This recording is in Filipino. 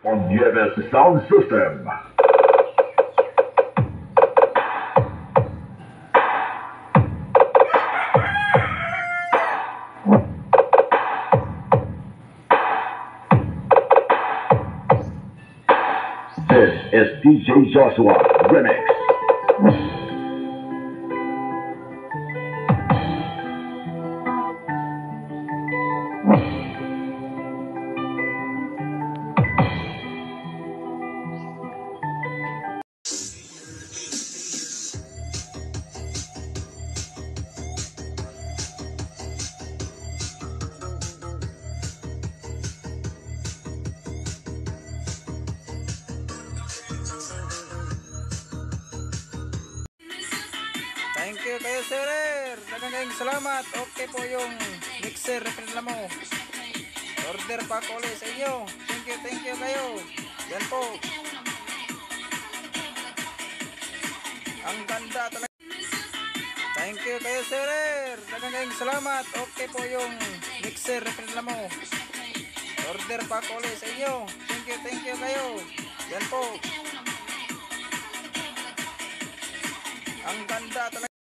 On Nieves Sound System. This is DJ Joshua Remix. Thank you kayo sir. Daghang salamat. Okay po yung mixer reference mo. Order pa ko ulit sa inyo. Thank you kayo. Yan po. Ang ganda talaga. Thank you kayo sir. Daghang salamat. Okay po yung mixer reference mo. Order pa ko ulit sa inyo. Thank you kayo. Yan po. Ang ganda talaga.